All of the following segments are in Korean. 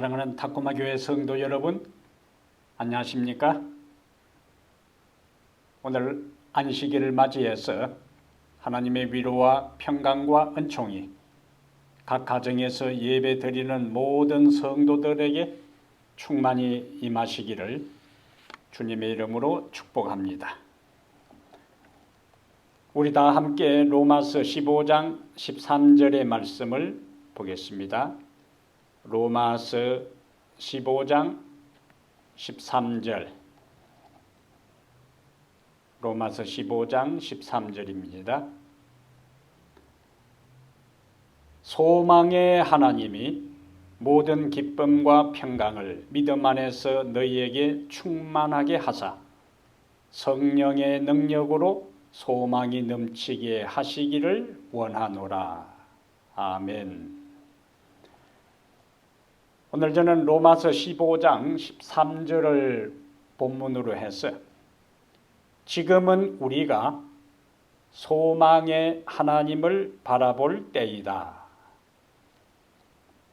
사랑하는 탁구마 교회 성도 여러분, 안녕하십니까? 오늘 안식일을 맞이해서 하나님의 위로와 평강과 은총이 각 가정에서 예배 드리는 모든 성도들에게 충만히 임하시기를 주님의 이름으로 축복합니다. 우리 다 함께 로마서 15장 13절의 말씀을 보겠습니다. 로마서 15장 13절, 로마서 15장 13절입니다. 소망의 하나님이 모든 기쁨과 평강을 믿음 안에서 너희에게 충만하게 하사 성령의 능력으로 소망이 넘치게 하시기를 원하노라. 아멘. 오늘 저는 로마서 15장 13절을 본문으로 해서 지금은 우리가 소망의 하나님을 바라볼 때이다.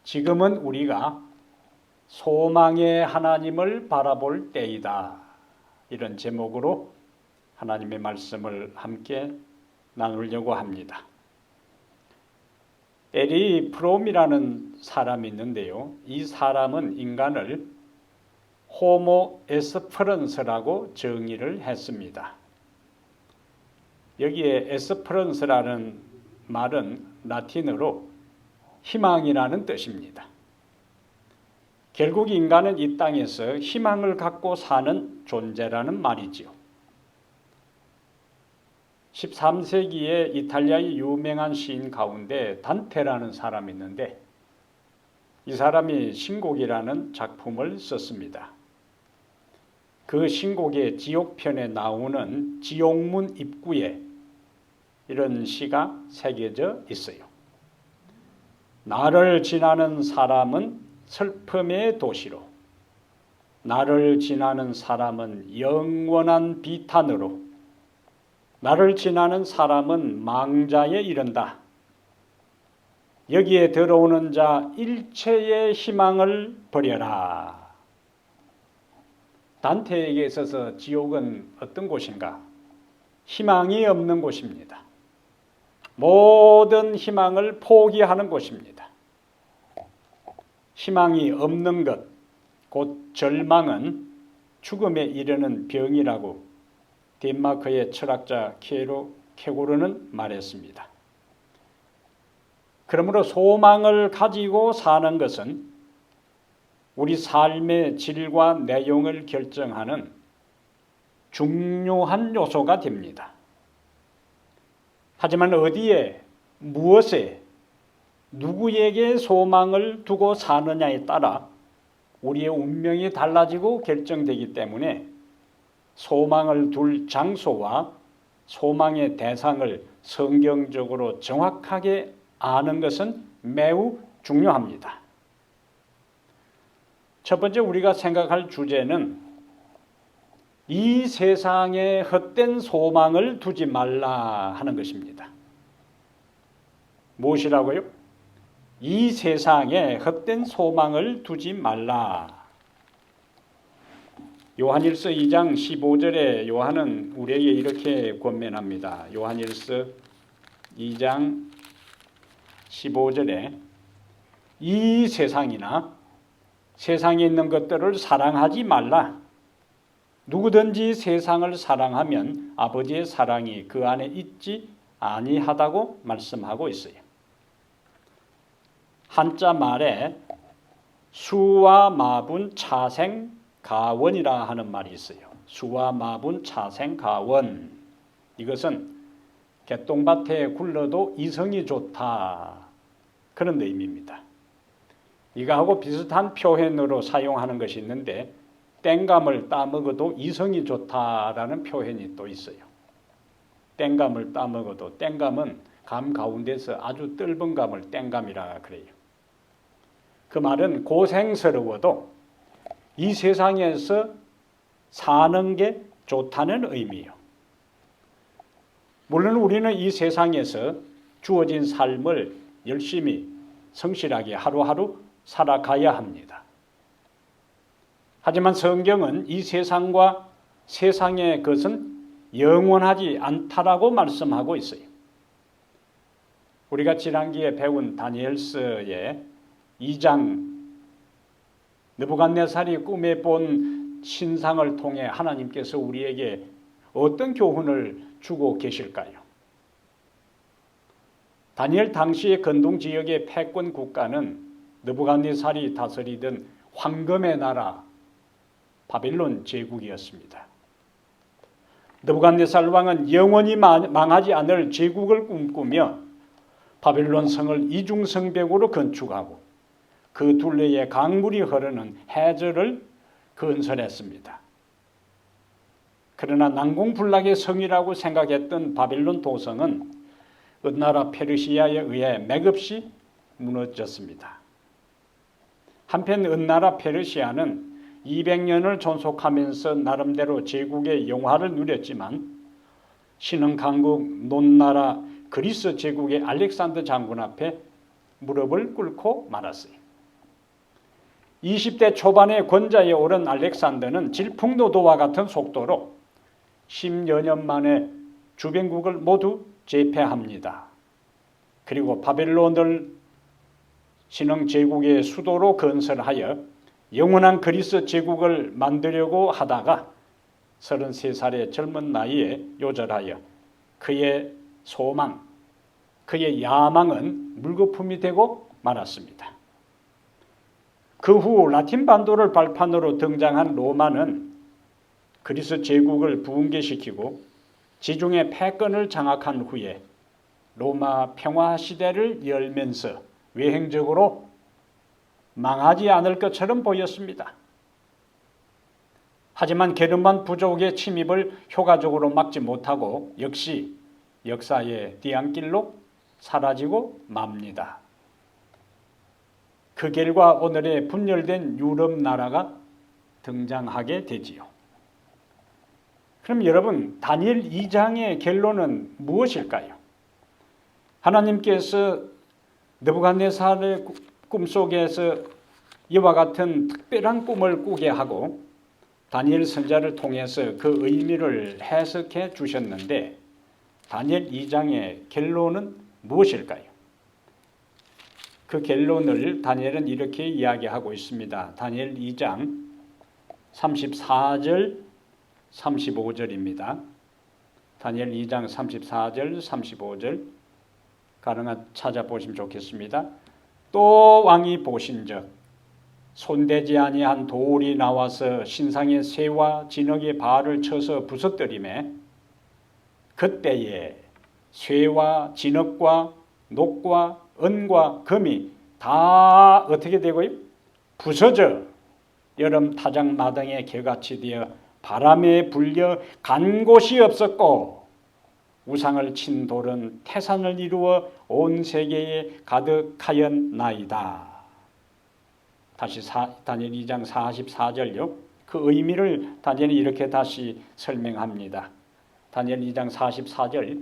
지금은 우리가 소망의 하나님을 바라볼 때이다. 이런 제목으로 하나님의 말씀을 함께 나누려고 합니다. 에리 프롬이라는 사람이 있는데요. 이 사람은 인간을 호모 에스퍼런스라고 정의를 했습니다. 여기에 에스퍼런스라는 말은 라틴어로 희망이라는 뜻입니다. 결국 인간은 이 땅에서 희망을 갖고 사는 존재라는 말이지요. 13세기에 이탈리아의 유명한 시인 가운데 단테라는 사람이 있는데 이 사람이 신곡이라는 작품을 썼습니다. 그 신곡의 지옥편에 나오는 지옥문 입구에 이런 시가 새겨져 있어요. 나를 지나는 사람은 슬픔의 도시로, 나를 지나는 사람은 영원한 비탄으로, 나를 지나는 사람은 망자에 이른다. 여기에 들어오는 자 일체의 희망을 버려라. 단테에게 있어서 지옥은 어떤 곳인가? 희망이 없는 곳입니다. 모든 희망을 포기하는 곳입니다. 희망이 없는 것, 곧 절망은 죽음에 이르는 병이라고 덴마크의 철학자 케고르는 말했습니다. 그러므로 소망을 가지고 사는 것은 우리 삶의 질과 내용을 결정하는 중요한 요소가 됩니다. 하지만 어디에, 무엇에, 누구에게 소망을 두고 사느냐에 따라 우리의 운명이 달라지고 결정되기 때문에 소망을 둘 장소와 소망의 대상을 성경적으로 정확하게 아는 것은 매우 중요합니다. 첫 번째 우리가 생각할 주제는 이 세상에 헛된 소망을 두지 말라 하는 것입니다. 무엇이라고요? 이 세상에 헛된 소망을 두지 말라. 요한일서 2장 15절에 요한은 우리에게 이렇게 권면합니다. 요한일서 2장 15절에 이 세상이나 세상에 있는 것들을 사랑하지 말라. 누구든지 세상을 사랑하면 아버지의 사랑이 그 안에 있지 아니하다고 말씀하고 있어요. 한자 말에 수와 마분 차생 가원이라 하는 말이 있어요. 수와 마분 차생 가원. 이것은 개똥밭에 굴러도 이성이 좋다. 그런 의미입니다. 이거하고 비슷한 표현으로 사용하는 것이 있는데 땡감을 따먹어도 이성이 좋다라는 표현이 또 있어요. 땡감을 따먹어도, 땡감은 감 가운데서 아주 떫은 감을 땡감이라 그래요. 그 말은 고생스러워도 이 세상에서 사는 게 좋다는 의미예요. 물론 우리는 이 세상에서 주어진 삶을 열심히 성실하게 하루하루 살아가야 합니다. 하지만 성경은 이 세상과 세상의 것은 영원하지 않다라고 말씀하고 있어요. 우리가 지난기에 배운 다니엘서의 2장 느부갓네살이 꿈에 본 신상을 통해 하나님께서 우리에게 어떤 교훈을 주고 계실까요? 다니엘 당시의 근동 지역의 패권 국가는 느부갓네살이 다스리던 황금의 나라 바빌론 제국이었습니다. 느부갓네살 왕은 영원히 망하지 않을 제국을 꿈꾸며 바빌론 성을 이중성벽으로 건축하고 그 둘레에 강물이 흐르는 해저를 건설했습니다. 그러나 난공불락의 성이라고 생각했던 바빌론 도성은 은나라 페르시아에 의해 맥없이 무너졌습니다. 한편 은나라 페르시아는 200년을 존속하면서 나름대로 제국의 영화를 누렸지만 신흥 강국 논나라 그리스 제국의 알렉산더 장군 앞에 무릎을 꿇고 말았어요. 20대 초반의 권좌에 오른 알렉산더는 질풍노도와 같은 속도로 10여 년 만에 주변국을 모두 제패합니다. 그리고 바벨론을 신흥 제국의 수도로 건설하여 영원한 그리스 제국을 만들려고 하다가 33살의 젊은 나이에 요절하여 그의 소망, 그의 야망은 물거품이 되고 말았습니다. 그 후 라틴 반도를 발판으로 등장한 로마는 그리스 제국을 부흥계시키고 지중해 패권을 장악한 후에 로마 평화 시대를 열면서 외행적으로 망하지 않을 것처럼 보였습니다. 하지만 게르만 부족의 침입을 효과적으로 막지 못하고 역시 역사의 뒤안길로 사라지고 맙니다. 그 결과 오늘의 분열된 유럽 나라가 등장하게 되지요. 그럼 여러분, 다니엘 2장의 결론은 무엇일까요? 하나님께서 느부갓네살의 꿈속에서 이와 같은 특별한 꿈을 꾸게 하고 다니엘 선지자를 통해서 그 의미를 해석해 주셨는데 다니엘 2장의 결론은 무엇일까요? 그 결론을 다니엘은 이렇게 이야기하고 있습니다. 다니엘 2장 34절 35절입니다. 다니엘 2장 34절 35절 가능한 찾아보시면 좋겠습니다. 또 왕이 보신즉 손대지 아니한 돌이 나와서 신상의 쇠와 진흙의 발을 쳐서 부서뜨리매 그때에 쇠와 진흙과 녹과 은과 금이 다 어떻게 되고요? 부서져 여름 타작 마당에 개같이 되어 바람에 불려 간 곳이 없었고 우상을 친 돌은 태산을 이루어 온 세계에 가득하였나이다. 다시 다니엘 2장 44절요. 그 의미를 다니엘이 이렇게 다시 설명합니다. 다니엘 2장 44절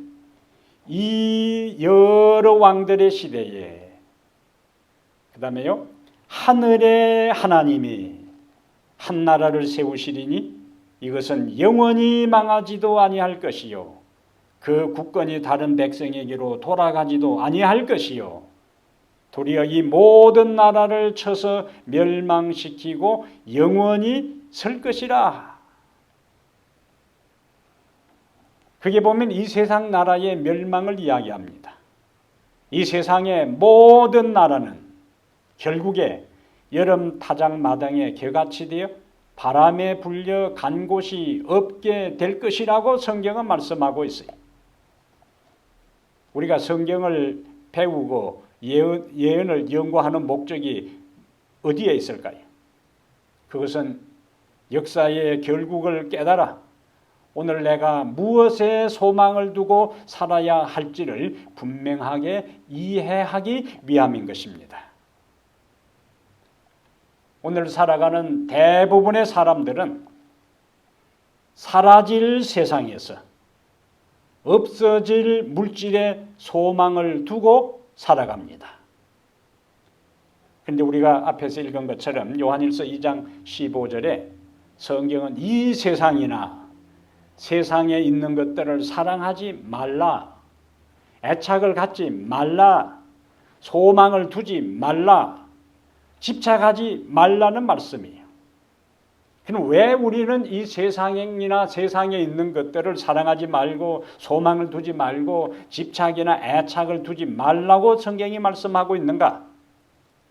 이 여러 왕들의 시대에 그 다음에요 하늘의 하나님이 한 나라를 세우시리니 이것은 영원히 망하지도 아니할 것이요 그 국권이 다른 백성에게로 돌아가지도 아니할 것이요 도리어 이 모든 나라를 쳐서 멸망시키고 영원히 설 것이라. 그게 보면 이 세상 나라의 멸망을 이야기합니다. 이 세상의 모든 나라는 결국에 여름 타작 마당에 개같이 되어 바람에 불려 간 곳이 없게 될 것이라고 성경은 말씀하고 있어요. 우리가 성경을 배우고 예언을 연구하는 목적이 어디에 있을까요? 그것은 역사의 결국을 깨달아 오늘 내가 무엇에 소망을 두고 살아야 할지를 분명하게 이해하기 위함인 것입니다. 오늘 살아가는 대부분의 사람들은 사라질 세상에서 없어질 물질에 소망을 두고 살아갑니다. 그런데 우리가 앞에서 읽은 것처럼 요한일서 2장 15절에 성경은 이 세상이나 세상에 있는 것들을 사랑하지 말라, 애착을 갖지 말라, 소망을 두지 말라, 집착하지 말라는 말씀이에요. 그럼 왜 우리는 이 세상이나 세상에 있는 것들을 사랑하지 말고 소망을 두지 말고 집착이나 애착을 두지 말라고 성경이 말씀하고 있는가?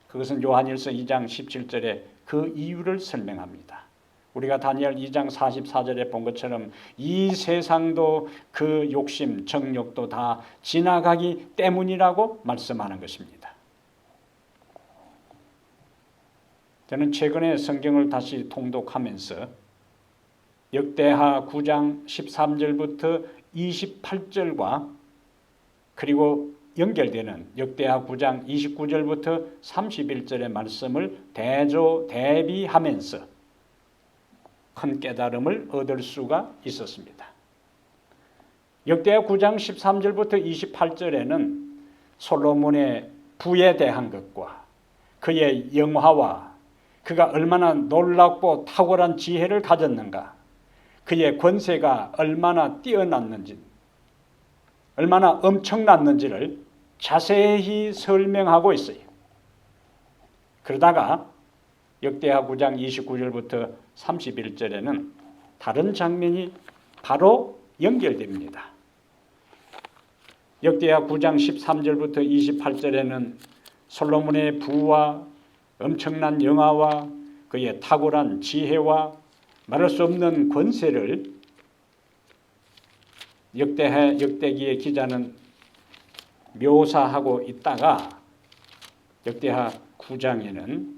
그것은 요한일서 2장 17절에 그 이유를 설명합니다. 우리가 다니엘 2장 44절에 본 것처럼 이 세상도 그 욕심, 정욕도 다 지나가기 때문이라고 말씀하는 것입니다. 저는 최근에 성경을 다시 통독하면서 역대하 9장 13절부터 28절과 그리고 연결되는 역대하 9장 29절부터 31절의 말씀을 대비하면서 큰 깨달음을 얻을 수가 있었습니다. 역대하 9장 13절부터 28절에는 솔로몬의 부에 대한 것과 그의 영화와 그가 얼마나 놀랍고 탁월한 지혜를 가졌는가, 그의 권세가 얼마나 뛰어났는지, 얼마나 엄청났는지를 자세히 설명하고 있어요. 그러다가 역대하 9장 29절부터 31절에는 다른 장면이 바로 연결됩니다. 역대하 9장 13절부터 28절에는 솔로몬의 부와 엄청난 영화와 그의 탁월한 지혜와 말할 수 없는 권세를 역대기의 기자는 묘사하고 있다가 역대하 9장에는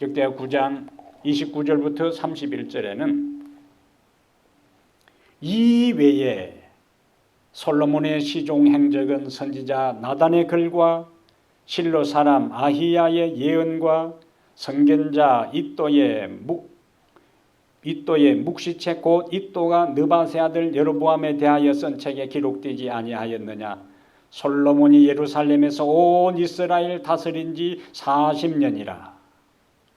역대하 9장 29절부터 31절에는 이 외에 솔로몬의 시종 행적은 선지자 나단의 글과 실로 사람 아히야의 예언과 선견자 이또의 묵시책 곧 이또가 느바세 아들 여로보암에 대하여 쓴 책에 기록되지 아니하였느냐. 솔로몬이 예루살렘에서 온 이스라엘 다스린 지 40년이라.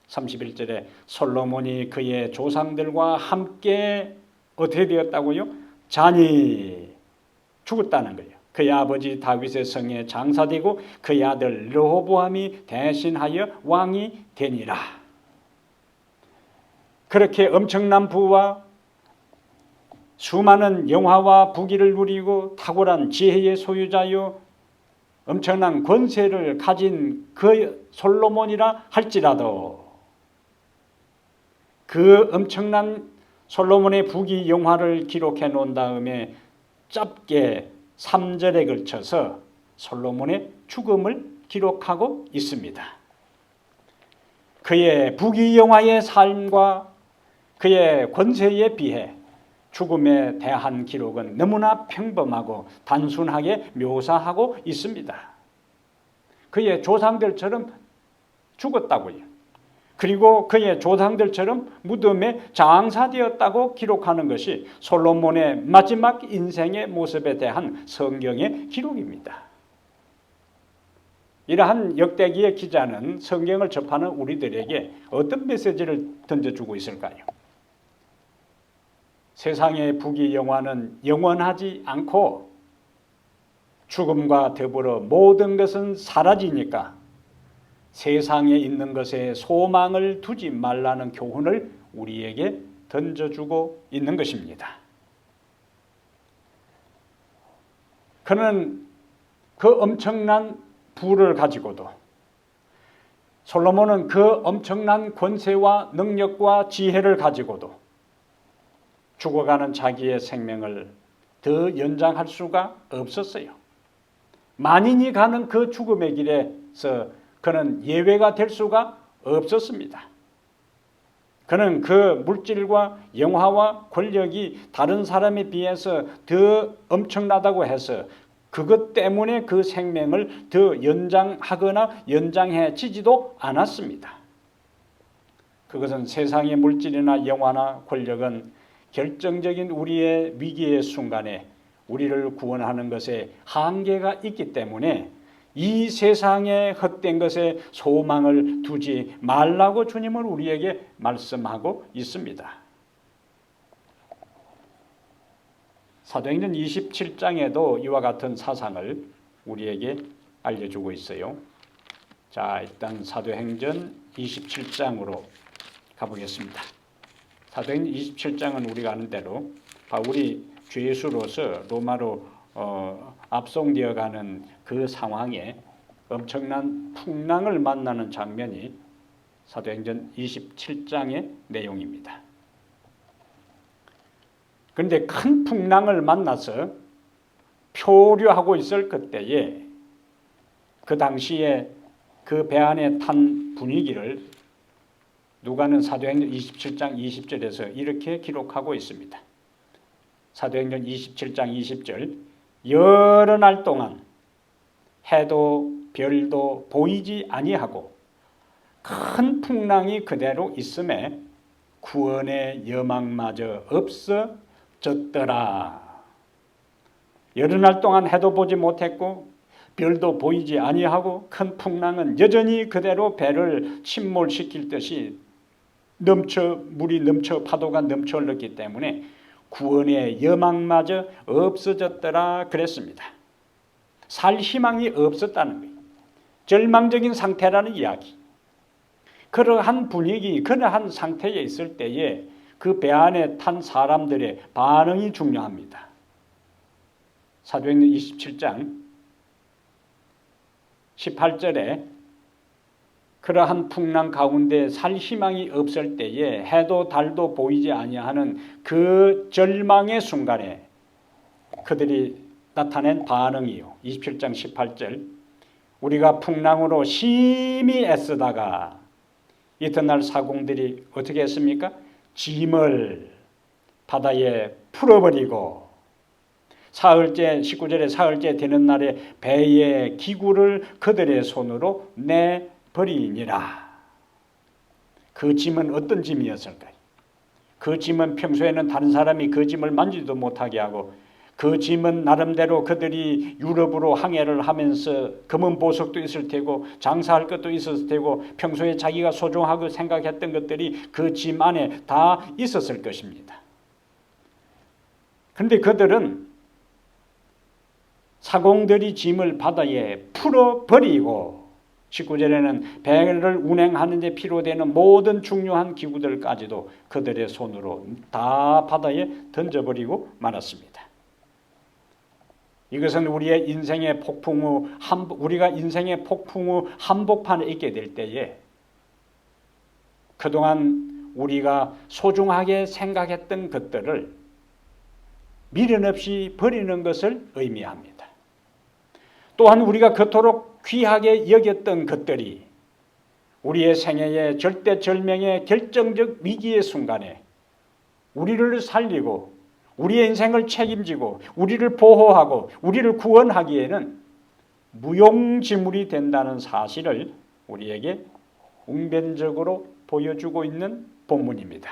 31절에 솔로몬이 그의 조상들과 함께 어떻게 되었다고요? 잔이 죽었다는 거예요. 그의 아버지 다윗의 성에 장사되고 그의 아들 르호보암이 대신하여 왕이 되니라. 그렇게 엄청난 부와 수많은 영화와 부귀를 누리고 탁월한 지혜의 소유자요 엄청난 권세를 가진 그 솔로몬이라 할지라도 그 엄청난 솔로몬의 부귀 영화를 기록해 놓은 다음에 짧게 3절에 걸쳐서 솔로몬의 죽음을 기록하고 있습니다. 그의 부귀 영화의 삶과 그의 권세에 비해 죽음에 대한 기록은 너무나 평범하고 단순하게 묘사하고 있습니다. 그의 조상들처럼 죽었다고요. 그리고 그의 조상들처럼 무덤에 장사되었다고 기록하는 것이 솔로몬의 마지막 인생의 모습에 대한 성경의 기록입니다. 이러한 역대기의 기자는 성경을 접하는 우리들에게 어떤 메시지를 던져주고 있을까요? 세상의 부귀 영화는 영원하지 않고 죽음과 더불어 모든 것은 사라지니까 세상에 있는 것에 소망을 두지 말라는 교훈을 우리에게 던져주고 있는 것입니다. 그는 그 엄청난 부를 가지고도 솔로몬은 그 엄청난 권세와 능력과 지혜를 가지고도 죽어가는 자기의 생명을 더 연장할 수가 없었어요. 만인이 가는 그 죽음의 길에서 그는 예외가 될 수가 없었습니다. 그는 그 물질과 영화와 권력이 다른 사람에 비해서 더 엄청나다고 해서 그것 때문에 그 생명을 더 연장하거나 연장해지지도 않았습니다. 그것은 세상의 물질이나 영화나 권력은 결정적인 우리의 위기의 순간에 우리를 구원하는 것에 한계가 있기 때문에 이 세상의 헛된 것에 소망을 두지 말라고 주님은 우리에게 말씀하고 있습니다. 사도행전 27장에도 이와 같은 사상을 우리에게 알려주고 있어요. 자, 일단 사도행전 27장으로 가보겠습니다. 사도행전 27장은 우리가 아는 대로 바울이 죄수로서 로마로 압송되어가는 그 상황에 엄청난 풍랑을 만나는 장면이 사도행전 27장의 내용입니다. 그런데 큰 풍랑을 만나서 표류하고 있을 그때에 그 당시에 그 배 안에 탄 분위기를 누가는 사도행전 27장 20절에서 이렇게 기록하고 있습니다. 사도행전 27장 20절 여러 날 동안 해도 별도 보이지 아니하고 큰 풍랑이 그대로 있음에 구원의 여망마저 없어졌더라. 여러 날 동안 해도 보지 못했고 별도 보이지 아니하고 큰 풍랑은 여전히 그대로 배를 침몰시킬 듯이 물이 넘쳐 파도가 넘쳐 흘렀기 때문에 구원의 여망마저 없어졌더라 그랬습니다. 살 희망이 없었다는 거예요. 절망적인 상태라는 이야기. 그러한 분위기, 그러한 상태에 있을 때에 그 배 안에 탄 사람들의 반응이 중요합니다. 사도행전 27장 18절에 그러한 풍랑 가운데 살 희망이 없을 때에 해도 달도 보이지 아니하는 그 절망의 순간에 그들이 나타낸 반응이요. 27장 18절 우리가 풍랑으로 심히 애쓰다가 이튿날 사공들이 어떻게 했습니까? 짐을 바다에 풀어버리고 사흘째 19절에 사흘째 되는 날에 배의 기구를 그들의 손으로 내버리니라. 그 짐은 어떤 짐이었을까요? 그 짐은 평소에는 다른 사람이 그 짐을 만지지도 못하게 하고 그 짐은 나름대로 그들이 유럽으로 항해를 하면서 금은 보석도 있을 테고 장사할 것도 있었을 테고 평소에 자기가 소중하고 생각했던 것들이 그 짐 안에 다 있었을 것입니다. 그런데 그들은 사공들이 짐을 바다에 풀어버리고 19절에는 배를 운행하는 데 필요되는 모든 중요한 기구들까지도 그들의 손으로 다 바다에 던져버리고 말았습니다. 이것은 우리의 인생의 폭풍 후 우리가 인생의 폭풍 후 한복판에 있게 될 때에 그동안 우리가 소중하게 생각했던 것들을 미련 없이 버리는 것을 의미합니다. 또한 우리가 그토록 귀하게 여겼던 것들이 우리의 생애의 절대절명의 결정적 위기의 순간에 우리를 살리고 우리의 인생을 책임지고 우리를 보호하고 우리를 구원하기에는 무용지물이 된다는 사실을 우리에게 웅변적으로 보여주고 있는 본문입니다.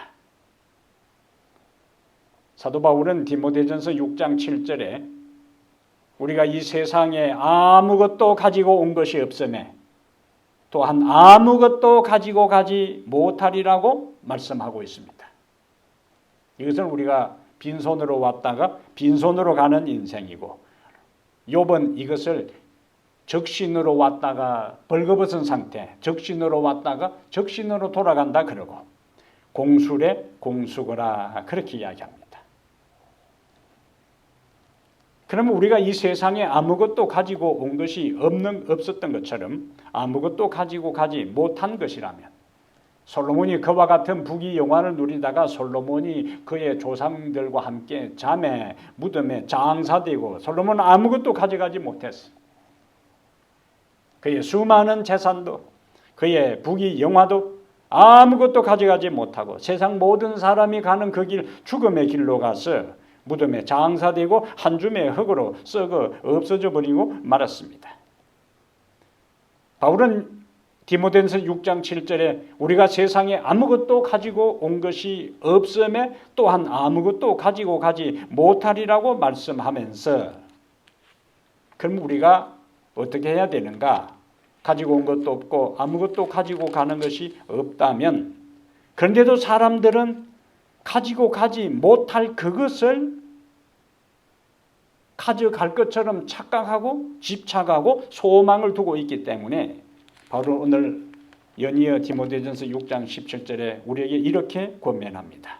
사도 바울은 디모데전서 6장 7절에 우리가 이 세상에 아무것도 가지고 온 것이 없음에 또한 아무것도 가지고 가지 못하리라고 말씀하고 있습니다. 이것은 우리가 빈손으로 왔다가 빈손으로 가는 인생이고 욥은 이것을 적신으로 왔다가 벌거벗은 상태, 적신으로 왔다가 적신으로 돌아간다 그러고 공술에 공수거라 그렇게 이야기합니다. 그러면 우리가 이 세상에 아무것도 가지고 온 것이 없었던 것처럼 아무것도 가지고 가지 못한 것이라면 솔로몬이 그와 같은 부귀 영화를 누리다가 솔로몬이 그의 조상들과 함께 잠에 무덤에 장사되고 솔로몬은 아무것도 가져가지 못했어. 그의 수많은 재산도 그의 부귀 영화도 아무것도 가져가지 못하고 세상 모든 사람이 가는 그 길 죽음의 길로 가서 무덤에 장사되고 한 줌의 흙으로 썩어 없어져 버리고 말았습니다. 바울은 디모데전서 6장 7절에 우리가 세상에 아무것도 가지고 온 것이 없음에 또한 아무것도 가지고 가지 못하리라고 말씀하면서 그럼 우리가 어떻게 해야 되는가? 가지고 온 것도 없고 아무것도 가지고 가는 것이 없다면, 그런데도 사람들은 가지고 가지 못할 그것을 가져갈 것처럼 착각하고 집착하고 소망을 두고 있기 때문에 바로 오늘 연이어 디모데전서 6장 17절에 우리에게 이렇게 권면합니다.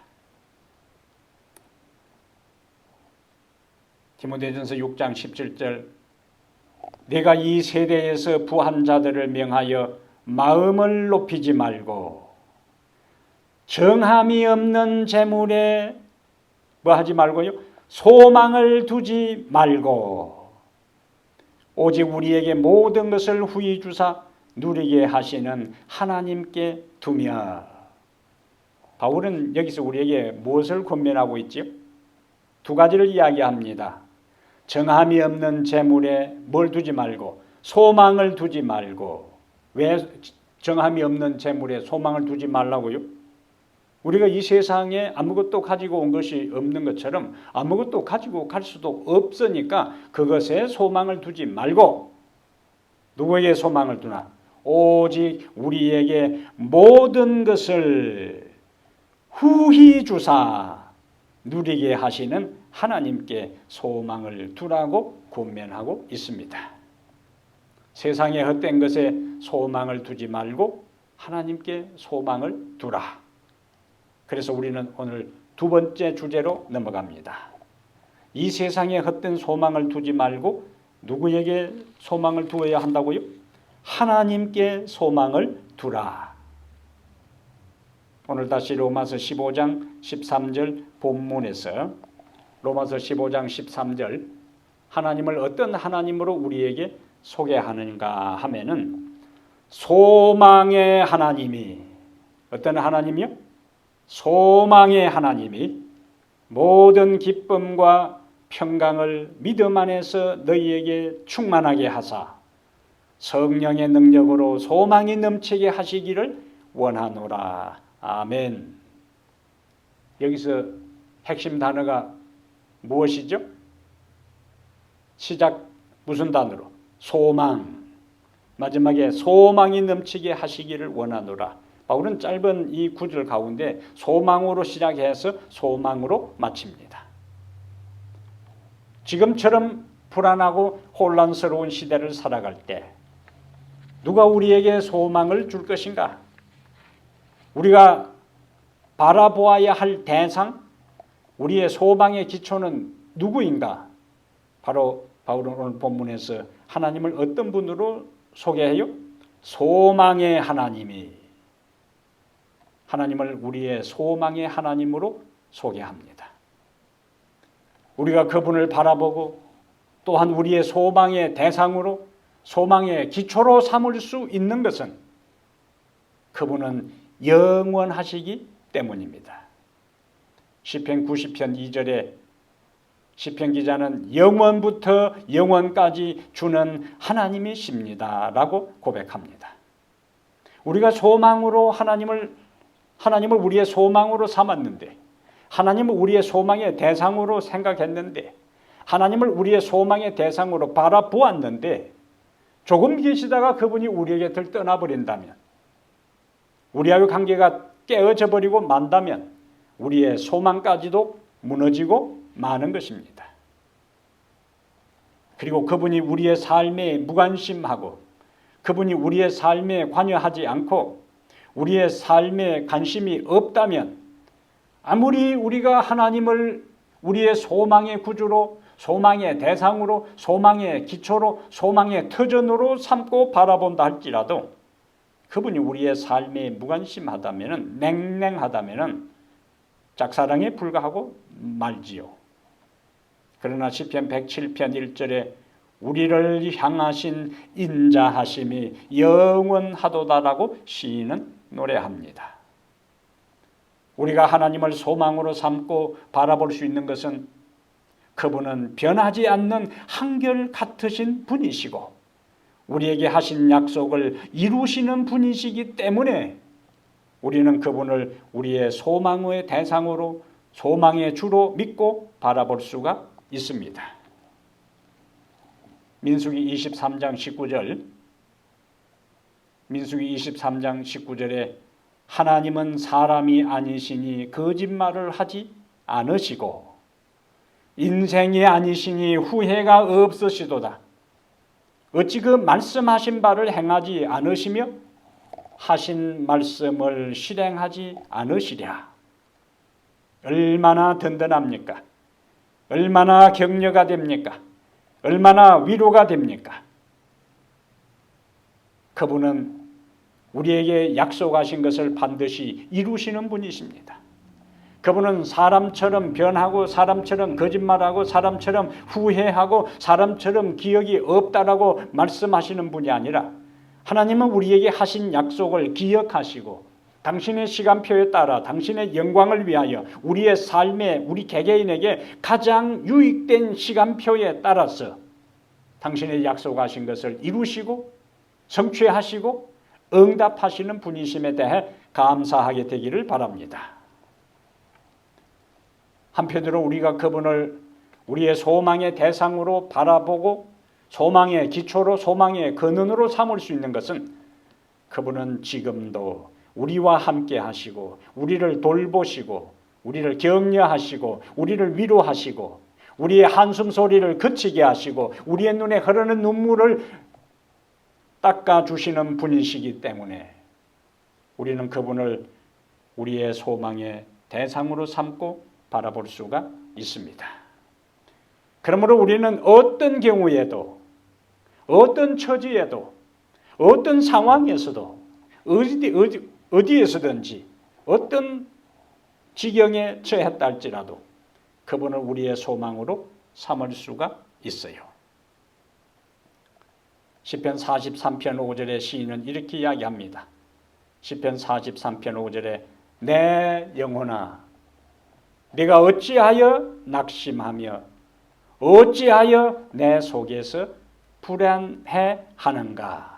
디모데전서 6장 17절, 내가 이 세대에서 부한 자들을 명하여 마음을 높이지 말고 정함이 없는 재물에 뭐 하지 말고요? 소망을 두지 말고 오직 우리에게 모든 것을 후히 주사 누리게 하시는 하나님께 두며. 바울은 여기서 우리에게 무엇을 권면하고 있지요? 두 가지를 이야기합니다. 정함이 없는 재물에 뭘 두지 말고 소망을 두지 말고. 왜 정함이 없는 재물에 소망을 두지 말라고요? 우리가 이 세상에 아무것도 가지고 온 것이 없는 것처럼 아무것도 가지고 갈 수도 없으니까 그것에 소망을 두지 말고 누구에게 소망을 두나? 오직 우리에게 모든 것을 후히 주사 누리게 하시는 하나님께 소망을 두라고 권면하고 있습니다. 세상의 헛된 것에 소망을 두지 말고 하나님께 소망을 두라. 그래서 우리는 오늘 두 번째 주제로 넘어갑니다. 이 세상에 헛된 소망을 두지 말고 누구에게 소망을 두어야 한다고요? 하나님께 소망을 두라. 오늘 다시 로마서 15장 13절 본문에서 로마서 15장 13절 하나님을 어떤 하나님으로 우리에게 소개하는가 하면은 소망의 하나님이, 어떤 하나님이요? 소망의 하나님이 모든 기쁨과 평강을 믿음 안에서 너희에게 충만하게 하사 성령의 능력으로 소망이 넘치게 하시기를 원하노라. 아멘. 여기서 핵심 단어가 무엇이죠? 시작 무슨 단어로? 소망. 마지막에 소망이 넘치게 하시기를 원하노라. 바울은 짧은 이 구절 가운데 소망으로 시작해서 소망으로 마칩니다. 지금처럼 불안하고 혼란스러운 시대를 살아갈 때 누가 우리에게 소망을 줄 것인가? 우리가 바라보아야 할 대상, 우리의 소망의 기초는 누구인가? 바로 바울은 오늘 본문에서 하나님을 어떤 분으로 소개해요? 소망의 하나님이, 하나님을 우리의 소망의 하나님으로 소개합니다. 우리가 그분을 바라보고 또한 우리의 소망의 대상으로, 소망의 기초로 삼을 수 있는 것은 그분은 영원하시기 때문입니다. 시편 90편 2절에 시편 기자는 영원부터 영원까지 주는 하나님이십니다 라고 고백합니다. 우리가 소망으로 하나님을 우리의 소망으로 삼았는데, 하나님을 우리의 소망의 대상으로 생각했는데, 하나님을 우리의 소망의 대상으로 바라보았는데 조금 계시다가 그분이 우리에게 떠나버린다면, 우리하고 관계가 깨어져 버리고 만다면 우리의 소망까지도 무너지고 마는 것입니다. 그리고 그분이 우리의 삶에 무관심하고 그분이 우리의 삶에 관여하지 않고 우리의 삶에 관심이 없다면, 아무리 우리가 하나님을 우리의 소망의 구주로, 소망의 대상으로, 소망의 기초로, 소망의 터전으로 삼고 바라본다 할지라도 그분이 우리의 삶에 무관심하다면, 냉랭하다면 짝사랑에 불과하고 말지요. 그러나 시편 107편 1절에 우리를 향하신 인자하심이 영원하도다라고 시인은 노래합니다. 우리가 하나님을 소망으로 삼고 바라볼 수 있는 것은 그분은 변하지 않는 한결같으신 분이시고 우리에게 하신 약속을 이루시는 분이시기 때문에 우리는 그분을 우리의 소망의 대상으로, 소망의 주로 믿고 바라볼 수가 있습니다. 민수기 23장 19절, 민수기 23장 19절에 하나님은 사람이 아니시니 거짓말을 하지 않으시고 인생이 아니시니 후회가 없으시도다. 어찌 그 말씀하신 바를 행하지 않으시며 하신 말씀을 실행하지 않으시랴. 얼마나 든든합니까? 얼마나 격려가 됩니까? 얼마나 위로가 됩니까? 그분은 우리에게 약속하신 것을 반드시 이루시는 분이십니다. 그분은 사람처럼 변하고 사람처럼 거짓말하고 사람처럼 후회하고 사람처럼 기억이 없다라고 말씀하시는 분이 아니라 하나님은 우리에게 하신 약속을 기억하시고 당신의 시간표에 따라 당신의 영광을 위하여 우리의 삶에 우리 개개인에게 가장 유익된 시간표에 따라서 당신의 약속하신 것을 이루시고 성취하시고 응답하시는 분이심에 대해 감사하게 되기를 바랍니다. 한편으로 우리가 그분을 우리의 소망의 대상으로 바라보고 소망의 기초로 소망의 근원으로 삼을 수 있는 것은 그분은 지금도 우리와 함께 하시고 우리를 돌보시고 우리를 격려하시고 우리를 위로하시고 우리의 한숨 소리를 그치게 하시고 우리의 눈에 흐르는 눈물을 닦아주시는 분이시기 때문에 우리는 그분을 우리의 소망의 대상으로 삼고 바라볼 수가 있습니다. 그러므로 우리는 어떤 경우에도 어떤 처지에도 어떤 상황에서도 어디에서든지 어떤 지경에 처했다 할지라도 그분을 우리의 소망으로 삼을 수가 있어요. 시편 43편 5절에 시인은 이렇게 이야기합니다. 시편 43편 5절에 내 영혼아 네가 어찌하여 낙심하며 어찌하여 내 속에서 불안해하는가.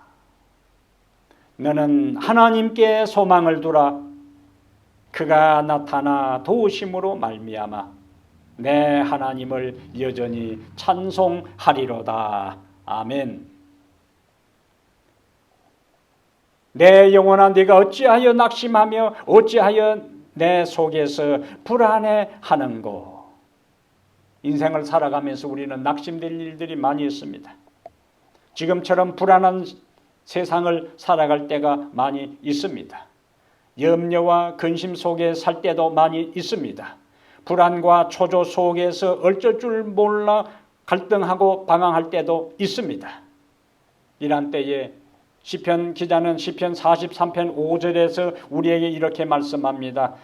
너는 하나님께 소망을 두라. 그가 나타나 도우심으로 말미암아 내 하나님을 여전히 찬송하리로다. 아멘. 내 영혼아 네가 어찌하여 낙심하며 어찌하여 내 속에서 불안해하는고. 인생을 살아가면서 우리는 낙심될 일들이 많이 있습니다. 지금처럼 불안한 세상을 살아갈 때가 많이 있습니다. 염려와 근심 속에 살 때도 많이 있습니다. 불안과 초조 속에서 어쩔 줄 몰라 갈등하고 방황할 때도 있습니다. 이런 때에 시편 기자는 시편 43편 5절에서 우리에게 이렇게 말씀합니다.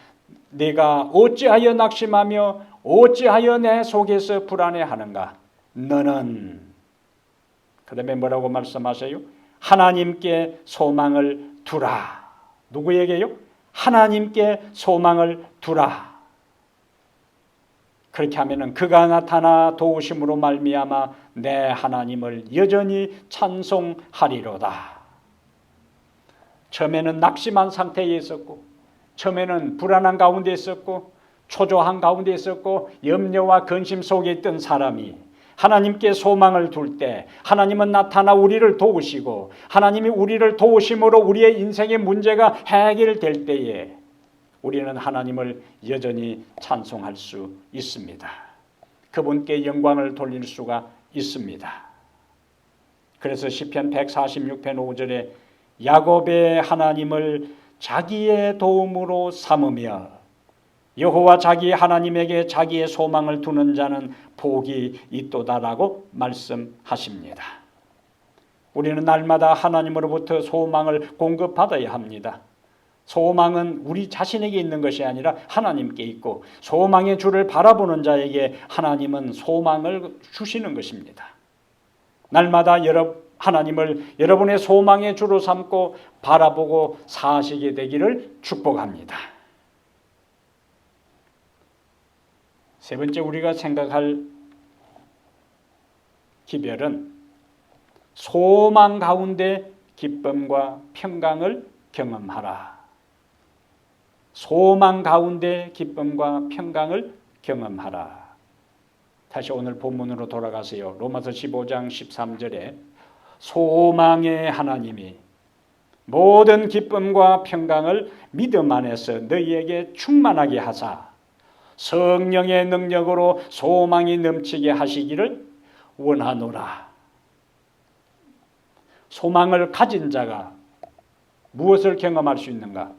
내가 어찌하여 낙심하며 어찌하여 내 속에서 불안해하는가. 너는 그 다음에 뭐라고 말씀하세요? 하나님께 소망을 두라. 누구에게요? 하나님께 소망을 두라. 그렇게 하면은 그가 나타나 도우심으로 말미암아 내 하나님을 여전히 찬송하리로다. 처음에는 낙심한 상태에 있었고 처음에는 불안한 가운데 있었고 초조한 가운데 있었고 염려와 근심 속에 있던 사람이 하나님께 소망을 둘 때 하나님은 나타나 우리를 도우시고 하나님이 우리를 도우심으로 우리의 인생의 문제가 해결될 때에 우리는 하나님을 여전히 찬송할 수 있습니다. 그분께 영광을 돌릴 수가 있습니다. 그래서 시편 146편 5절에 야곱의 하나님을 자기의 도움으로 삼으며 여호와 자기 하나님에게 자기의 소망을 두는 자는 복이 있도다라고 말씀하십니다. 우리는 날마다 하나님으로부터 소망을 공급받아야 합니다. 소망은 우리 자신에게 있는 것이 아니라 하나님께 있고 소망의 주를 바라보는 자에게 하나님은 소망을 주시는 것입니다. 날마다 하나님을 여러분의 소망의 주로 삼고 바라보고 사시게 되기를 축복합니다. 세 번째 우리가 생각할 기별은 소망 가운데 기쁨과 평강을 경험하라. 소망 가운데 기쁨과 평강을 경험하라. 다시 오늘 본문으로 돌아가세요. 로마서 15장 13절에 소망의 하나님이 모든 기쁨과 평강을 믿음 안에서 너희에게 충만하게 하사 성령의 능력으로 소망이 넘치게 하시기를 원하노라. 소망을 가진 자가 무엇을 경험할 수 있는가?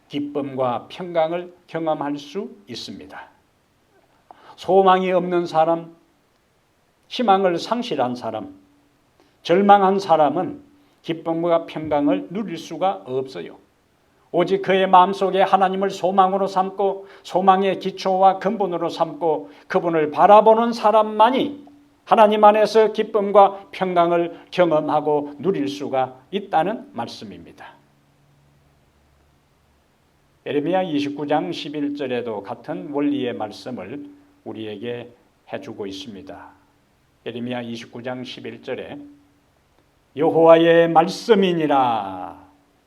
기쁨과 평강을 경험할 수 있습니다. 소망이 없는 사람, 희망을 상실한 사람, 절망한 사람은 기쁨과 평강을 누릴 수가 없어요. 오직 그의 마음속에 하나님을 소망으로 삼고 소망의 기초와 근본으로 삼고 그분을 바라보는 사람만이 하나님 안에서 기쁨과 평강을 경험하고 누릴 수가 있다는 말씀입니다. 예레미야 29장 11절에도 같은 원리의 말씀을 우리에게 해주고 있습니다. 예레미야 29장 11절에 여호와의 말씀이니라.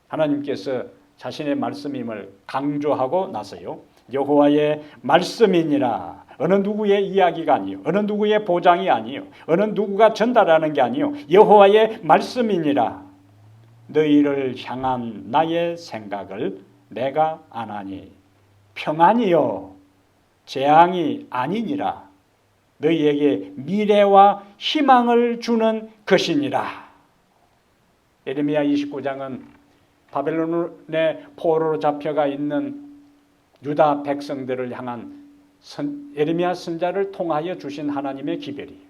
하나님께서 자신의 말씀임을 강조하고 나서요. 여호와의 말씀이니라. 어느 누구의 이야기가 아니요. 어느 누구의 보장이 아니요. 어느 누구가 전달하는 게 아니요. 여호와의 말씀이니라. 너희를 향한 나의 생각을 내가 아나니 평안이요 재앙이 아니니라. 너희에게 미래와 희망을 주는 것이니라. 예레미야 29장은 바벨론의 포로로 잡혀가 있는 유다 백성들을 향한 예레미야 선지자를 통하여 주신 하나님의 기별이에요.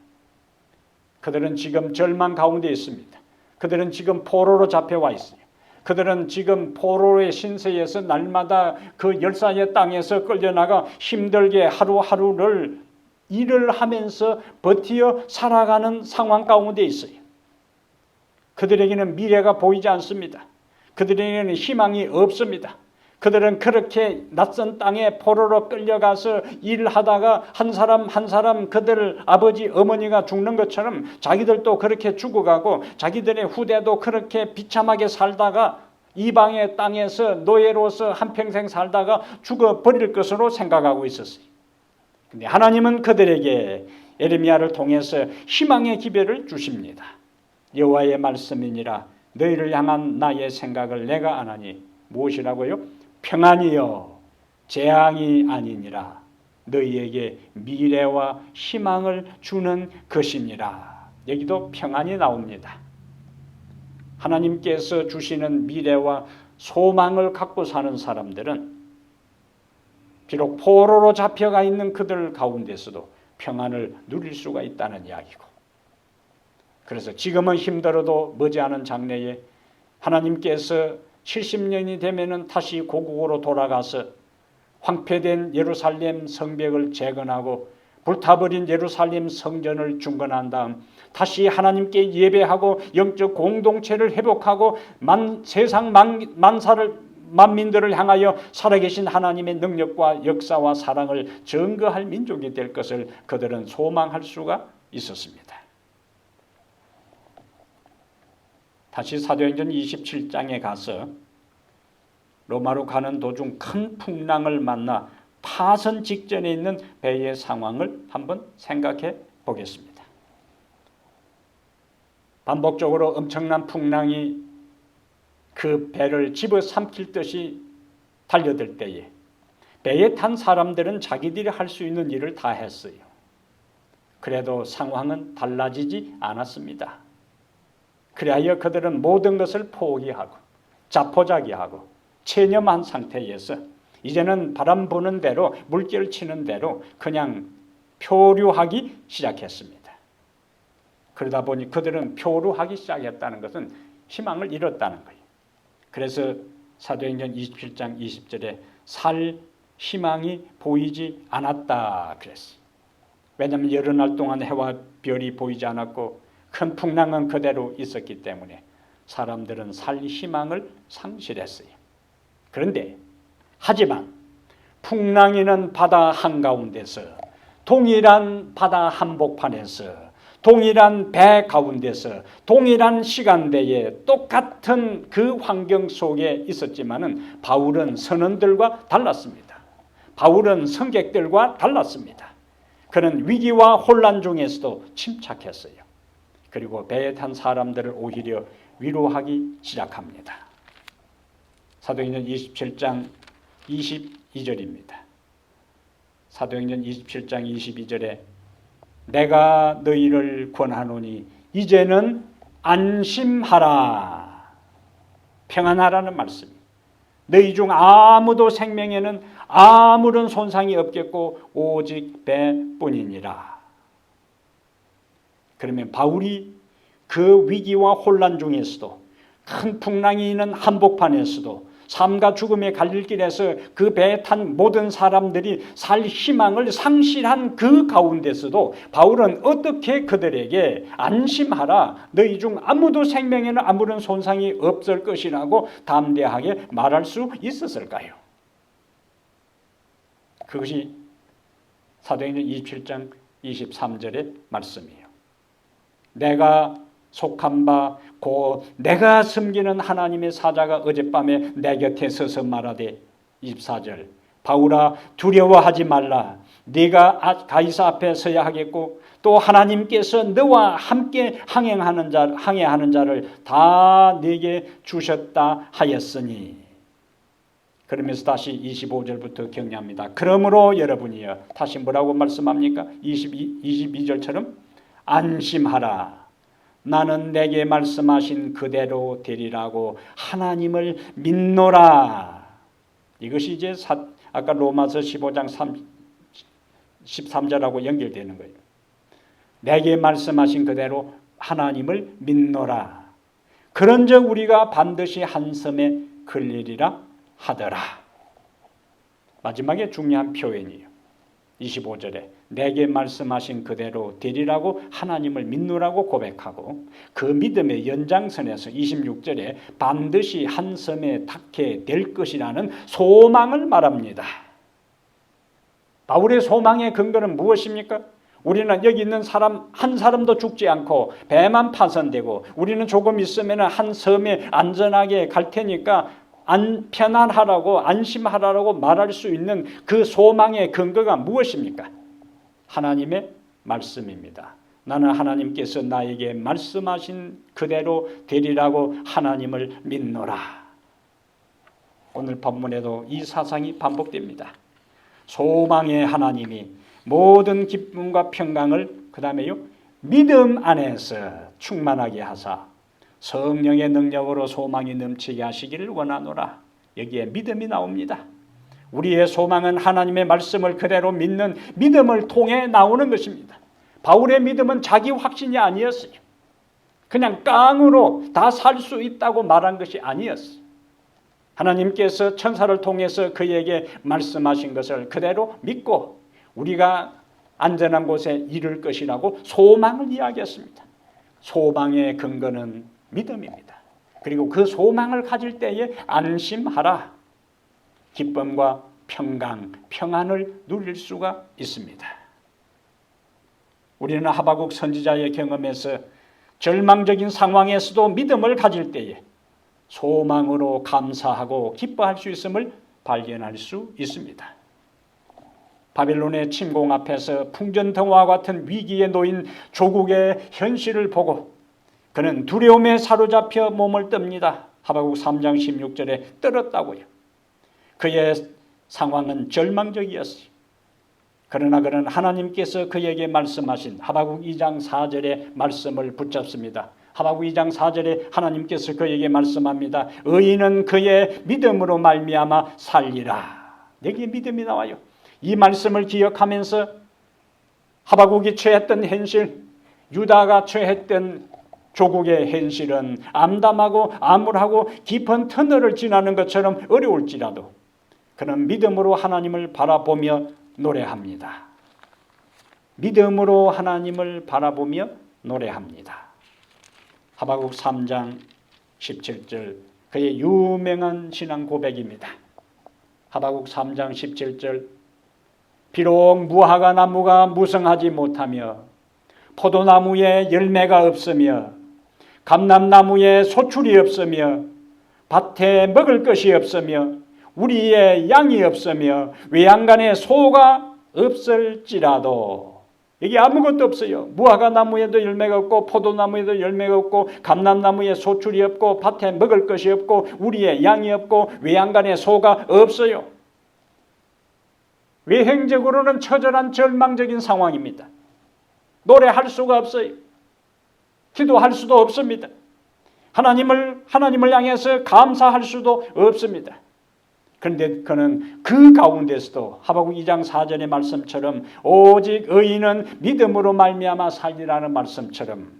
그들은 지금 절망 가운데 있습니다. 그들은 지금 포로로 잡혀와 있어요. 그들은 지금 포로의 신세에서 날마다 그 열사의 땅에서 끌려나가 힘들게 하루하루를 일을 하면서 버티어 살아가는 상황 가운데 있어요. 그들에게는 미래가 보이지 않습니다. 그들에게는 희망이 없습니다. 그들은 그렇게 낯선 땅에 포로로 끌려가서 일을 하다가 한 사람 한 사람 그들 아버지 어머니가 죽는 것처럼 자기들도 그렇게 죽어가고 자기들의 후대도 그렇게 비참하게 살다가 이방의 땅에서 노예로서 한평생 살다가 죽어버릴 것으로 생각하고 있었어요. 근데 하나님은 그들에게 예레미야를 통해서 희망의 기별을 주십니다. 여호와의 말씀이니라. 너희를 향한 나의 생각을 내가 아나니 무엇이라고요? 평안이요 재앙이 아니니라. 너희에게 미래와 희망을 주는 것이니라. 여기도 평안이 나옵니다. 하나님께서 주시는 미래와 소망을 갖고 사는 사람들은 비록 포로로 잡혀가 있는 그들 가운데서도 평안을 누릴 수가 있다는 이야기고, 그래서 지금은 힘들어도 머지않은 장래에 하나님께서 70년이 되면은 다시 고국으로 돌아가서 황폐된 예루살렘 성벽을 재건하고 불타버린 예루살렘 성전을 중건한 다음 다시 하나님께 예배하고 영적 공동체를 회복하고 세상 만민들을 향하여 살아계신 하나님의 능력과 역사와 사랑을 증거할 민족이 될 것을 그들은 소망할 수가 있었습니다. 다시 사도행전 27장에 가서 로마로 가는 도중 큰 풍랑을 만나 파선 직전에 있는 배의 상황을 한번 생각해 보겠습니다. 반복적으로 엄청난 풍랑이 그 배를 집어삼킬 듯이 달려들 때에 배에 탄 사람들은 자기들이 할 수 있는 일을 다 했어요. 그래도 상황은 달라지지 않았습니다. 그리하여 그들은 모든 것을 포기하고 자포자기하고 체념한 상태에서 이제는 바람 부는 대로 물결 치는 대로 그냥 표류하기 시작했습니다. 그러다 보니 그들은 표류하기 시작했다는 것은 희망을 잃었다는 거예요. 그래서 사도행전 27장 20절에 살 희망이 보이지 않았다 그랬어요. 왜냐하면 여러 날 동안 해와 별이 보이지 않았고 큰 풍랑은 그대로 있었기 때문에 사람들은 살 희망을 상실했어요. 그런데 하지만 풍랑이는 바다 한가운데서 동일한 바다 한복판에서 동일한 배 가운데서 동일한 시간대에 똑같은 그 환경 속에 있었지만은 바울은 선원들과 달랐습니다. 바울은 성객들과 달랐습니다. 그는 위기와 혼란 중에서도 침착했어요. 그리고 배에 탄 사람들을 오히려 위로하기 시작합니다. 사도행전 27장 22절입니다. 사도행전 27장 22절에 내가 너희를 권하노니 이제는 안심하라. 평안하라는 말씀. 너희 중 아무도 생명에는 아무런 손상이 없겠고 오직 배뿐이니라. 그러면 바울이 그 위기와 혼란 중에서도 큰 풍랑이 있는 한복판에서도 삶과 죽음의 갈길에서 그 배에 탄 모든 사람들이 살 희망을 상실한 그 가운데서도 바울은 어떻게 그들에게 안심하라, 너희 중 아무도 생명에는 아무런 손상이 없을 것이라고 담대하게 말할 수 있었을까요? 그것이 사도행전 27장 23절의 말씀이에요. 내가 속한 바 곧 내가 섬기는 하나님의 사자가 어젯밤에 내 곁에 서서 말하되 24절 바울아 두려워하지 말라. 네가 가이사 앞에 서야 하겠고 또 하나님께서 너와 함께 항해하는 자를 다 네게 주셨다 하였으니. 그러면서 다시 25절부터 격려합니다. 그러므로 여러분이여, 다시 뭐라고 말씀합니까? 22절처럼 안심하라. 나는 내게 말씀하신 그대로 되리라고 하나님을 믿노라. 이것이 이제 아까 로마서 15장 13절하고 연결되는 거예요. 내게 말씀하신 그대로 하나님을 믿노라. 그런즉 우리가 반드시 한 섬에 걸리리라 하더라. 마지막에 중요한 표현이에요. 25절에 내게 말씀하신 그대로 되리라고 하나님을 믿노라고 고백하고 그 믿음의 연장선에서 26절에 반드시 한 섬에 닿게 될 것이라는 소망을 말합니다. 바울의 소망의 근거는 무엇입니까? 우리는 여기 있는 사람 한 사람도 죽지 않고 배만 파손되고 우리는 조금 있으면 한 섬에 안전하게 갈 테니까 편안하라고 안심하라고 말할 수 있는 그 소망의 근거가 무엇입니까? 하나님의 말씀입니다. 나는 하나님께서 나에게 말씀하신 그대로 되리라고 하나님을 믿노라. 오늘 본문에도 이 사상이 반복됩니다. 소망의 하나님이 모든 기쁨과 평강을 그 다음에요 믿음 안에서 충만하게 하사 성령의 능력으로 소망이 넘치게 하시기를 원하노라. 여기에 믿음이 나옵니다. 우리의 소망은 하나님의 말씀을 그대로 믿는 믿음을 통해 나오는 것입니다. 바울의 믿음은 자기 확신이 아니었어요. 그냥 깡으로 다 살 수 있다고 말한 것이 아니었어요. 하나님께서 천사를 통해서 그에게 말씀하신 것을 그대로 믿고 우리가 안전한 곳에 이를 것이라고 소망을 이야기했습니다. 소망의 근거는 믿음입니다. 그리고 그 소망을 가질 때에 안심하라. 기쁨과 평강, 평안을 누릴 수가 있습니다. 우리는 하박국 선지자의 경험에서 절망적인 상황에서도 믿음을 가질 때에 소망으로 감사하고 기뻐할 수 있음을 발견할 수 있습니다. 바빌론의 침공 앞에서 풍전등화와 같은 위기에 놓인 조국의 현실을 보고 그는 두려움에 사로잡혀 몸을 뜹니다. 하박국 3장 16절에 떨었다고요. 그의 상황은 절망적이었어요. 그러나 그는 하나님께서 그에게 말씀하신 하박국 2장 4절의 말씀을 붙잡습니다. 하박국 2장 4절에 하나님께서 그에게 말씀합니다. 의인은 그의 믿음으로 말미암아 살리라. 여기에 믿음이 나와요. 이 말씀을 기억하면서 하박국이 처했던 현실, 유다가 처했던 조국의 현실은 암담하고 암울하고 깊은 터널을 지나는 것처럼 어려울지라도 그는 믿음으로 하나님을 바라보며 노래합니다. 믿음으로 하나님을 바라보며 노래합니다. 하박국 3장 17절 그의 유명한 신앙 고백입니다. 하박국 3장 17절 비록 무화과 나무가 무성하지 못하며 포도나무에 열매가 없으며 감람나무에 소출이 없으며 밭에 먹을 것이 없으며 우리의 양이 없으며 외양간에 소가 없을지라도 여기 아무것도 없어요. 무화과 나무에도 열매가 없고 포도나무에도 열매가 없고 감람나무에 소출이 없고 밭에 먹을 것이 없고 우리의 양이 없고 외양간에 소가 없어요. 외행적으로는 처절한 절망적인 상황입니다. 노래할 수가 없어요. 기도할 수도 없습니다. 하나님을 향해서 감사할 수도 없습니다. 그런데 그는 그 가운데서도 하박국 2장 4절의 말씀처럼 오직 의인은 믿음으로 말미암아 살리라는 말씀처럼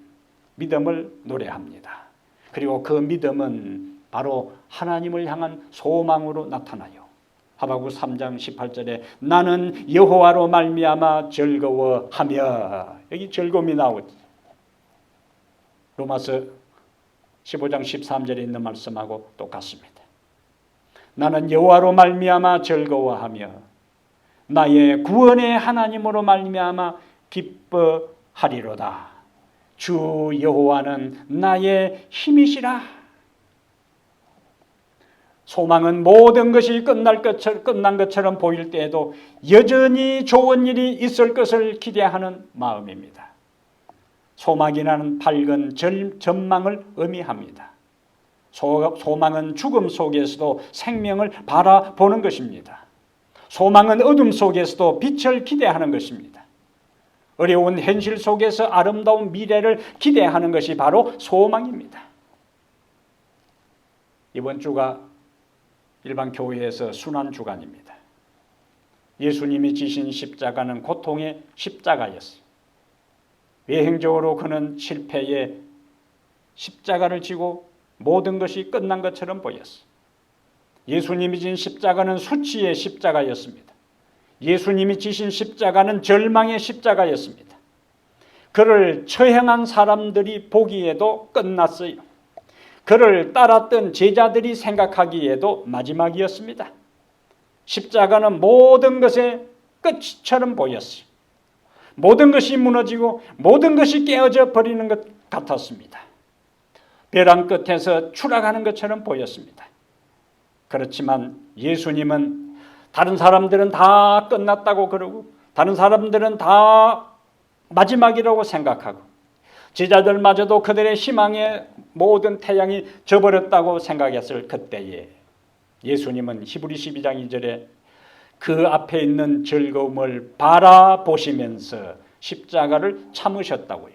믿음을 노래합니다. 그리고 그 믿음은 바로 하나님을 향한 소망으로 나타나요. 하박국 3장 18절에 나는 여호와로 말미암아 즐거워하며, 여기 즐거움이 나오죠. 로마서 15장 13절에 있는 말씀하고 똑같습니다. 나는 여호와로 말미암아 즐거워하며 나의 구원의 하나님으로 말미암아 기뻐하리로다. 주 여호와는 나의 힘이시라. 소망은 모든 것이 끝난 것처럼 보일 때에도 여전히 좋은 일이 있을 것을 기대하는 마음입니다. 소망이라는 밝은 전망을 의미합니다. 소망은 죽음 속에서도 생명을 바라보는 것입니다. 소망은 어둠 속에서도 빛을 기대하는 것입니다. 어려운 현실 속에서 아름다운 미래를 기대하는 것이 바로 소망입니다. 이번 주가 일반 교회에서 순환 주간입니다. 예수님이 지신 십자가는 고통의 십자가였어요. 외행적으로 그는 실패의 십자가를 지고 모든 것이 끝난 것처럼 보였어요. 예수님이 진 십자가는 수치의 십자가였습니다. 예수님이 지신 십자가는 절망의 십자가였습니다. 그를 처형한 사람들이 보기에도 끝났어요. 그를 따랐던 제자들이 생각하기에도 마지막이었습니다. 십자가는 모든 것의 끝처럼 보였어요. 모든 것이 무너지고 모든 것이 깨어져 버리는 것 같았습니다. 벼랑 끝에서 추락하는 것처럼 보였습니다. 그렇지만 예수님은 다른 사람들은 다 끝났다고 그러고 다른 사람들은 다 마지막이라고 생각하고 제자들마저도 그들의 희망의 모든 태양이 져버렸다고 생각했을 그때에 예수님은 히브리 12장 2절에 그 앞에 있는 즐거움을 바라보시면서 십자가를 참으셨다고요.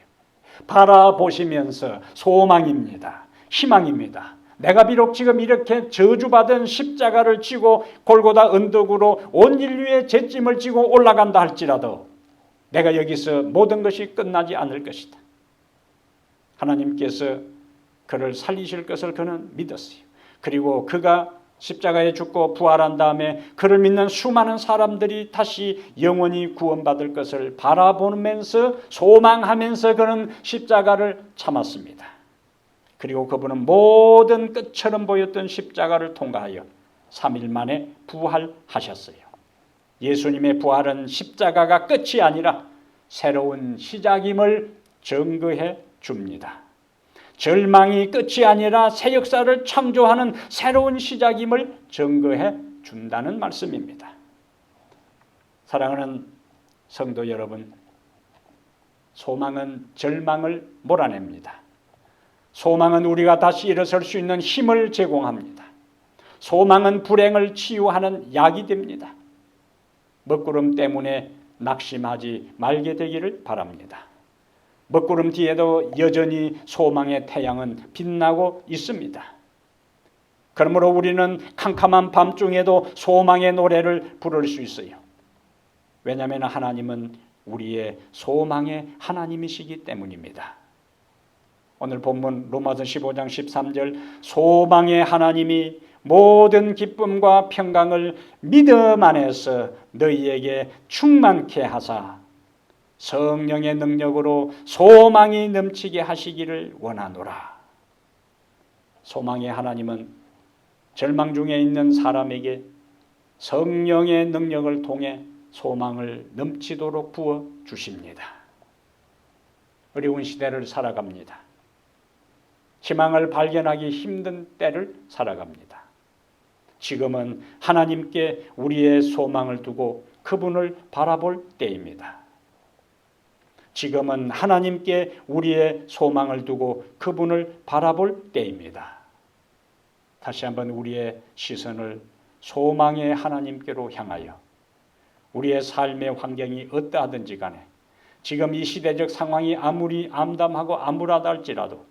바라보시면서 소망입니다. 희망입니다. 내가 비록 지금 이렇게 저주받은 십자가를 지고 골고다 언덕으로 온 인류의 죄짐을 지고 올라간다 할지라도 내가 여기서 모든 것이 끝나지 않을 것이다. 하나님께서 그를 살리실 것을 그는 믿었어요. 그리고 그가 십자가에 죽고 부활한 다음에 그를 믿는 수많은 사람들이 다시 영원히 구원받을 것을 바라보면서 소망하면서 그는 십자가를 참았습니다. 그리고 그분은 모든 끝처럼 보였던 십자가를 통과하여 3일 만에 부활하셨어요. 예수님의 부활은 십자가가 끝이 아니라 새로운 시작임을 증거해 줍니다. 절망이 끝이 아니라 새 역사를 창조하는 새로운 시작임을 증거해 준다는 말씀입니다. 사랑하는 성도 여러분, 소망은 절망을 몰아냅니다. 소망은 우리가 다시 일어설 수 있는 힘을 제공합니다. 소망은 불행을 치유하는 약이 됩니다. 먹구름 때문에 낙심하지 말게 되기를 바랍니다. 먹구름 뒤에도 여전히 소망의 태양은 빛나고 있습니다. 그러므로 우리는 캄캄한 밤중에도 소망의 노래를 부를 수 있어요. 왜냐하면 하나님은 우리의 소망의 하나님이시기 때문입니다. 오늘 본문 로마서 15장 13절 소망의 하나님이 모든 기쁨과 평강을 믿음 안에서 너희에게 충만케 하사 성령의 능력으로 소망이 넘치게 하시기를 원하노라. 소망의 하나님은 절망 중에 있는 사람에게 성령의 능력을 통해 소망을 넘치도록 부어 주십니다. 어려운 시대를 살아갑니다. 희망을 발견하기 힘든 때를 살아갑니다. 지금은 하나님께 우리의 소망을 두고 그분을 바라볼 때입니다. 지금은 하나님께 우리의 소망을 두고 그분을 바라볼 때입니다. 다시 한번 우리의 시선을 소망의 하나님께로 향하여 우리의 삶의 환경이 어떠하든지 간에 지금 이 시대적 상황이 아무리 암담하고 암울하다 할지라도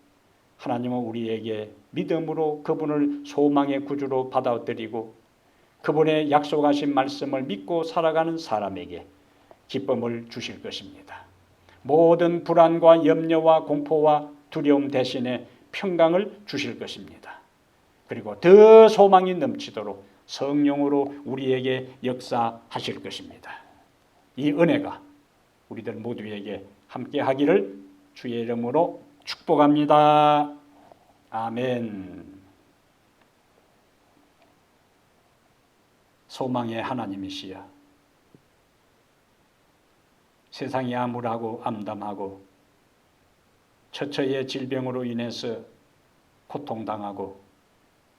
하나님은 우리에게 믿음으로 그분을 소망의 구주로 받아들이고 그분의 약속하신 말씀을 믿고 살아가는 사람에게 기쁨을 주실 것입니다. 모든 불안과 염려와 공포와 두려움 대신에 평강을 주실 것입니다. 그리고 더 소망이 넘치도록 성령으로 우리에게 역사하실 것입니다. 이 은혜가 우리들 모두에게 함께하기를 주의 이름으로 축복합니다. 아멘. 소망의 하나님이시여, 세상이 암울하고 암담하고 처처의 질병으로 인해서 고통당하고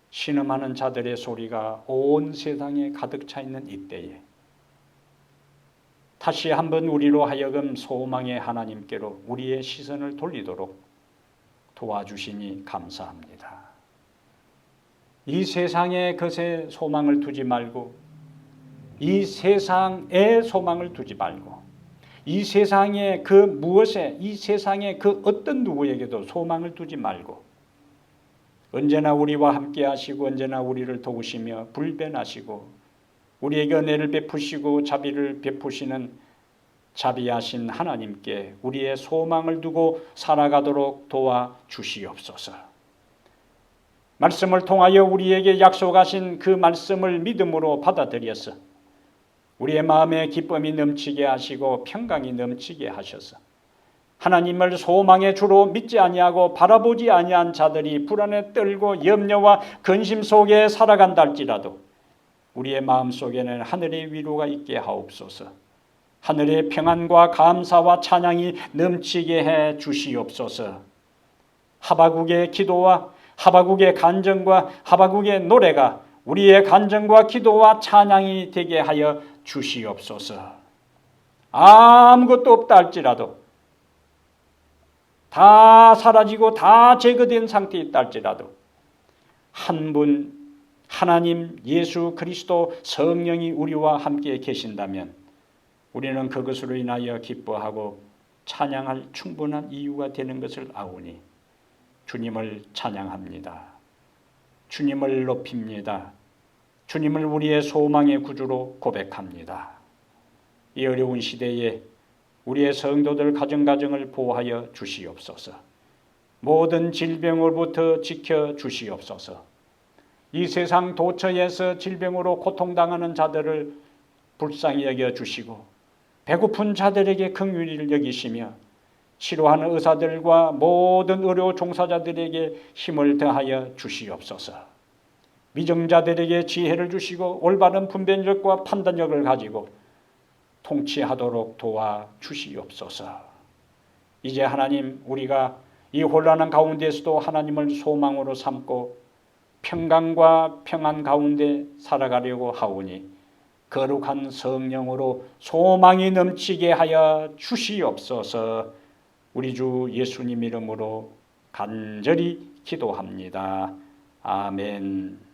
신음하는 자들의 소리가 온 세상에 가득 차 있는 이때에 다시 한번 우리로 하여금 소망의 하나님께로 우리의 시선을 돌리도록 도와주시니 감사합니다. 이 세상의 것에 소망을 두지 말고 이 세상에 소망을 두지 말고 이 세상의 그 무엇에 이 세상의 그 어떤 누구에게도 소망을 두지 말고 언제나 우리와 함께 하시고 언제나 우리를 도우시며 불변하시고 우리에게 은혜를 베푸시고 자비를 베푸시는 자비하신 하나님께 우리의 소망을 두고 살아가도록 도와주시옵소서. 말씀을 통하여 우리에게 약속하신 그 말씀을 믿음으로 받아들여서 우리의 마음에 기쁨이 넘치게 하시고 평강이 넘치게 하셔서 하나님을 소망의 주로 믿지 아니하고 바라보지 아니한 자들이 불안에 떨고 염려와 근심 속에 살아간다 할지라도 우리의 마음속에는 하늘의 위로가 있게 하옵소서. 하늘의 평안과 감사와 찬양이 넘치게 해 주시옵소서. 하바국의 기도와 하바국의 간증과 하바국의 노래가 우리의 간증과 기도와 찬양이 되게 하여 주시옵소서. 아무것도 없다 할지라도 다 사라지고 다 제거된 상태에 있다 할지라도 한 분 하나님 예수 그리스도 성령이 우리와 함께 계신다면 우리는 그것으로 인하여 기뻐하고 찬양할 충분한 이유가 되는 것을 아오니 주님을 찬양합니다. 주님을 높입니다. 주님을 우리의 소망의 구주로 고백합니다. 이 어려운 시대에 우리의 성도들 가정가정을 보호하여 주시옵소서. 모든 질병으로부터 지켜 주시옵소서. 이 세상 도처에서 질병으로 고통당하는 자들을 불쌍히 여겨 주시고 배고픈 자들에게 긍휼을 여기시며 치료하는 의사들과 모든 의료 종사자들에게 힘을 더하여 주시옵소서. 미정자들에게 지혜를 주시고 올바른 분별력과 판단력을 가지고 통치하도록 도와주시옵소서. 이제 하나님 우리가 이 혼란한 가운데서도 하나님을 소망으로 삼고 평강과 평안 가운데 살아가려고 하오니 거룩한 성령으로 소망이 넘치게 하여 주시옵소서. 우리 주 예수님 이름으로 간절히 기도합니다. 아멘.